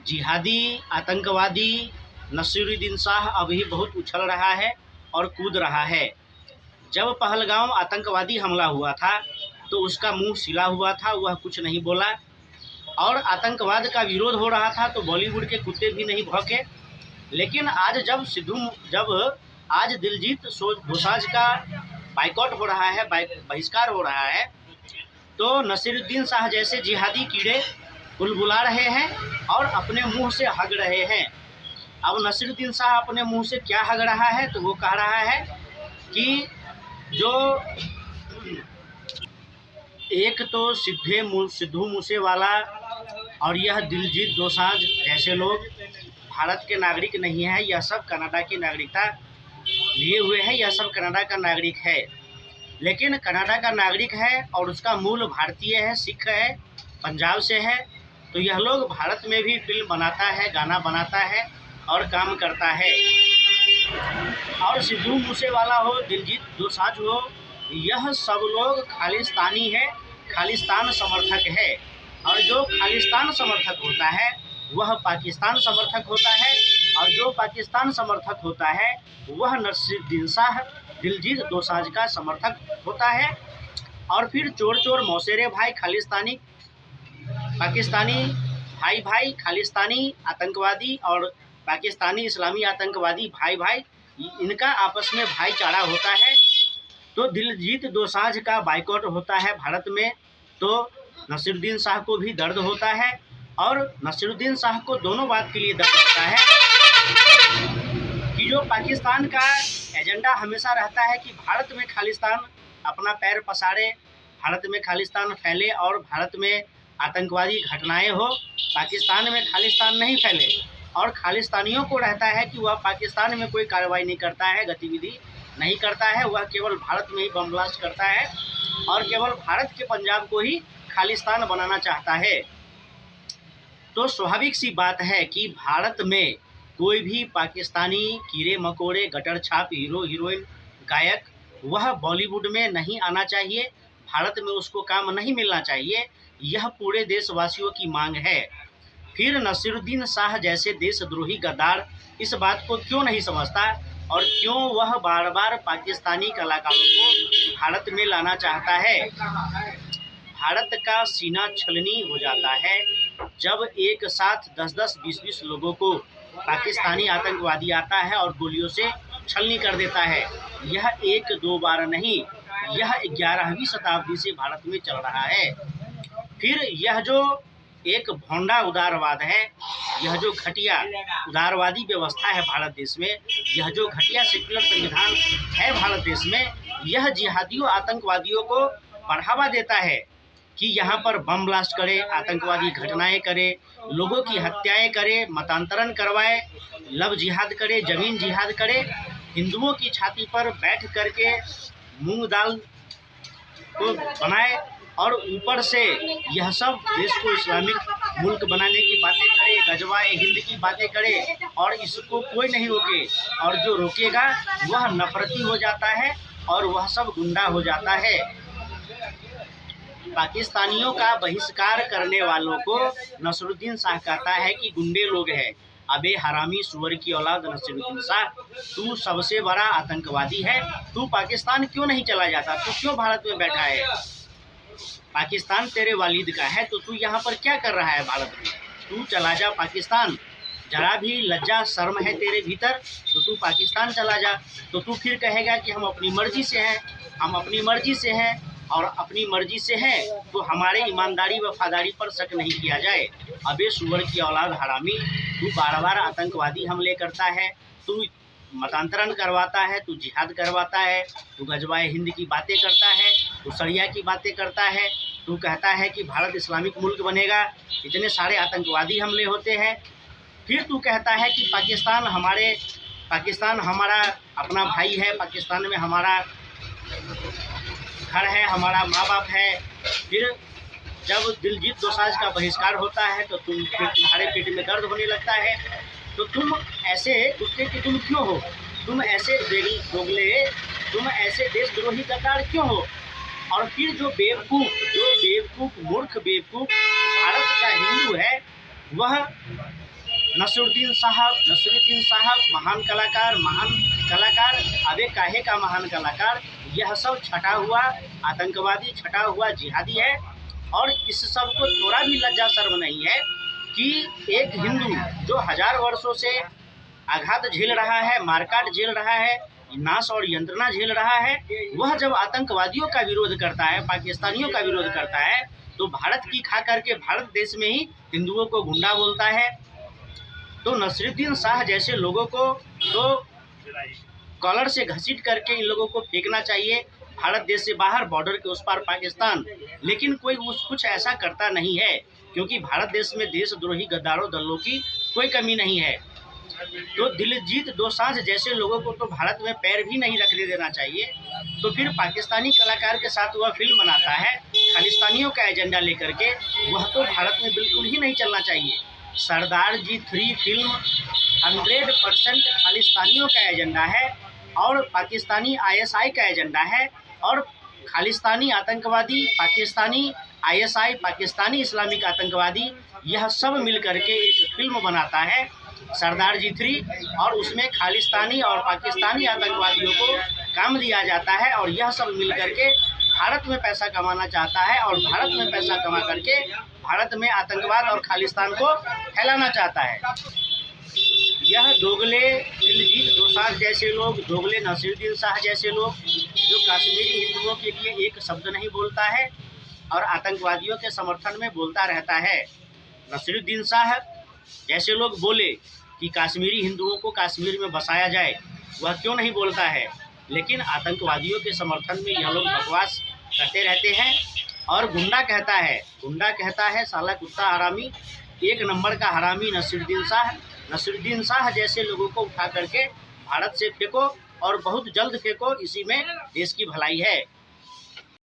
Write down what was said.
जिहादी आतंकवादी नसीरुद्दीन शाह अभी बहुत उछल रहा है और कूद रहा है। जब पहलगाम आतंकवादी हमला हुआ था तो उसका मुंह सिला हुआ था, वह कुछ नहीं बोला और आतंकवाद का विरोध हो रहा था तो बॉलीवुड के कुत्ते भी नहीं भौंके। लेकिन आज जब आज दिलजीत दोसांझ का बाइकआउट हो रहा है, बहिष्कार हो रहा है, तो नसीरुद्दीन शाह जैसे जिहादी कीड़े बुलबुला रहे हैं और अपने मुंह से हग रहे हैं। अब नसीरुद्दीन शाह अपने मुंह से क्या हग रहा है, तो वो कह रहा है कि जो एक तो सिद्धू मूसेवाला और यह दिलजीत दोसांझ जैसे लोग भारत के नागरिक नहीं है, यह सब कनाडा की नागरिकता लिए हुए हैं, यह सब कनाडा का नागरिक है। लेकिन कनाडा का नागरिक है और उसका मूल भारतीय है, सिख है, पंजाब से है, तो यह लोग भारत में भी फिल्म बनाता है, गाना बनाता है और काम करता है। और सिद्धू मूसेवाला हो, दिलजीत दोसांझ हो, यह सब लोग खालिस्तानी है, खालिस्तान समर्थक है। और जो खालिस्तान समर्थक होता है वह पाकिस्तान समर्थक होता है, और जो पाकिस्तान समर्थक होता है वह नसीरुद्दीन शाह दिलजीत दोसांझ का समर्थक होता है। और फिर चोर चोर मौसेरे भाई, खालिस्तानी पाकिस्तानी भाई भाई, खालिस्तानी आतंकवादी और पाकिस्तानी इस्लामी आतंकवादी भाई भाई, इनका आपस में भाईचारा होता है। तो दिलजीत दोसांझ का बाइकआउट होता है भारत में, तो नसीरुद्दीन शाह को भी दर्द होता है और नसीरुद्दीन शाह को दोनों बात के लिए दर्द होता है कि जो पाकिस्तान का एजेंडा हमेशा रहता है कि भारत में खालिस्तान अपना पैर पसारे, भारत में खालिस्तान फैले और भारत में आतंकवादी घटनाएं हो, पाकिस्तान में खालिस्तान नहीं फैले। और खालिस्तानियों को रहता है कि वह पाकिस्तान में कोई कार्रवाई नहीं करता है, गतिविधि नहीं करता है, वह केवल भारत में ही बम ब्लास्ट करता है और केवल भारत के पंजाब को ही खालिस्तान बनाना चाहता है। तो स्वाभाविक सी बात है कि भारत में कोई भी पाकिस्तानी कीड़े मकोड़े, गटर छाप, हीरो हीरोइन, गायक, वह बॉलीवुड में नहीं आना चाहिए, भारत में उसको काम नहीं मिलना चाहिए। यह पूरे देशवासियों की मांग है। फिर नसीरुद्दीन शाह जैसे देशद्रोही गद्दार इस बात को क्यों नहीं समझता और क्यों वह बार बार पाकिस्तानी कलाकारों को भारत में लाना चाहता है। भारत का सीना छलनी हो जाता है जब एक साथ 10-10, 20-20 लोगों को पाकिस्तानी आतंकवादी आता है और गोलियों से छलनी कर देता है। यह एक दो बार नहीं, यह 11वीं शताब्दी से भारत में चल रहा है। फिर यह जो एक भोंडा उदारवाद है, यह जो घटिया उदारवादी व्यवस्था है भारत देश में, यह जो घटिया सेक्युलर संविधान है भारत देश में, यह जिहादियों आतंकवादियों को बढ़ावा देता है कि यहाँ पर बम ब्लास्ट करे, आतंकवादी घटनाएं करे, लोगों की हत्याएं करे, मतांतरण करवाए, लव जिहाद करे, जमीन जिहाद करे, हिंदुओं की छाती पर बैठ करके मूंग दाल को बनाए और ऊपर से यह सब देश को इस्लामिक मुल्क बनाने की बातें करे, गजवाए हिंद की बातें करे और इसको कोई नहीं रोके। और जो रोकेगा वह नफरती हो जाता है और वह सब गुंडा हो जाता है। पाकिस्तानियों का बहिष्कार करने वालों को नसीरुद्दीन शाह कहता है कि गुंडे लोग हैं। अबे हरामी सुअर की औलाद नसीरुद्दीन शाह, तू सबसे बड़ा आतंकवादी है, तू पाकिस्तान क्यों नहीं चला जाता, तू क्यों भारत में बैठा है? पाकिस्तान तेरे वालिद का है तो तू यहाँ पर क्या कर रहा है भारत में? तू चला जा पाकिस्तान। जरा भी लज्जा शर्म है तेरे भीतर तो तू पाकिस्तान चला जा। तो तू फिर कहेगा कि हम अपनी मर्जी से हैं, हम अपनी मर्जी से हैं और अपनी मर्जी से हैं तो हमारे ईमानदारी वफादारी पर शक नहीं किया जाए। अबे सुअर की औलाद हरामी, तू बार बार आतंकवादी हमले करता है, तू मतांतरण करवाता है, तू जिहाद करवाता है, तू गजवाए हिंद की बातें करता है, तू सरिया की बातें करता है, तू कहता है कि भारत इस्लामिक मुल्क बनेगा, इतने सारे आतंकवादी हमले होते हैं। फिर तू कहता है कि पाकिस्तान हमारा अपना भाई है, पाकिस्तान में हमारा घर है, हमारा माँ बाप है। फिर जब दिलजीत दोसांझ का बहिष्कार होता है तो तुम्हारे पेट में दर्द होने लगता है। तो तुम ऐसे कुत्ते की तुम क्यों हो? तुम ऐसे दोगले, तुम ऐसे देशद्रोही गद्दार क्यों हो? और फिर जो बेवकूफ़ मूर्ख बेवकूफ़ भारत का हिंदू है, वह नसीरुद्दीन साहब महान कलाकार, अबे काहे का महान कलाकार। यह सब छटा हुआ आतंकवादी, छटा हुआ जिहादी है। और इस सब को थोड़ा भी लज्जा शर्म नहीं है कि एक हिंदू जो 1000 वर्षों से आघात झेल रहा है, मारकाट झेल रहा है, नाश और यंत्रणा झेल रहा है, वह जब आतंकवादियों का विरोध करता है, पाकिस्तानियों का विरोध करता है, तो भारत की खा करके भारत देश में ही हिंदुओं को गुंडा बोलता है। तो नसीरुद्दीन शाह जैसे लोगों को तो कॉलर से घसीट करके इन लोगों को फेंकना चाहिए भारत देश से बाहर, बॉर्डर के उस पार पाकिस्तान। लेकिन कोई कुछ ऐसा करता नहीं है, क्योंकि भारत देश में देशद्रोही गद्दारों दलों की कोई कमी नहीं है। तो दिलजीत दोसांझ जैसे लोगों को तो भारत में पैर भी नहीं रखने देना चाहिए। तो फिर पाकिस्तानी कलाकार के साथ वह फिल्म बनाता है खालिस्तानियों का एजेंडा लेकर के, वह तो भारत में बिल्कुल ही नहीं चलना चाहिए। सरदार जी 3 फिल्म 100% खालिस्तानियों का एजेंडा है और पाकिस्तानी ISI का एजेंडा है। और खालिस्तानी आतंकवादी, पाकिस्तानी ISI, पाकिस्तानी इस्लामिक आतंकवादी, यह सब मिल करके एक फिल्म बनाता है सरदार जी 3, और उसमें खालिस्तानी और पाकिस्तानी आतंकवादियों को काम दिया जाता है। और यह सब मिल करके भारत में पैसा कमाना चाहता है और भारत में पैसा कमा करके भारत में आतंकवाद और खालिस्तान को फैलाना चाहता है। यह दोगले दिलजीत दोसांझ जैसे लोग, दोगले नसीरुद्दीन शाह जैसे लोग, जो कश्मीरी हिंदुओं के लिए एक शब्द नहीं बोलता है और आतंकवादियों के समर्थन में बोलता रहता है। नसीरुद्दीन शाह जैसे लोग बोले कि कश्मीरी हिंदुओं को कश्मीर में बसाया जाए, वह क्यों नहीं बोलता है। लेकिन आतंकवादियों के समर्थन में यह लोग बकवास करते रहते हैं। और गुंडा कहता है साला कुत्ता हरामी, 1 नंबर का हरामी नसीरुद्दीन शाह जैसे लोगों को उठा करके भारत से फेंको और बहुत जल्द फेंको, इसी में देश की भलाई है।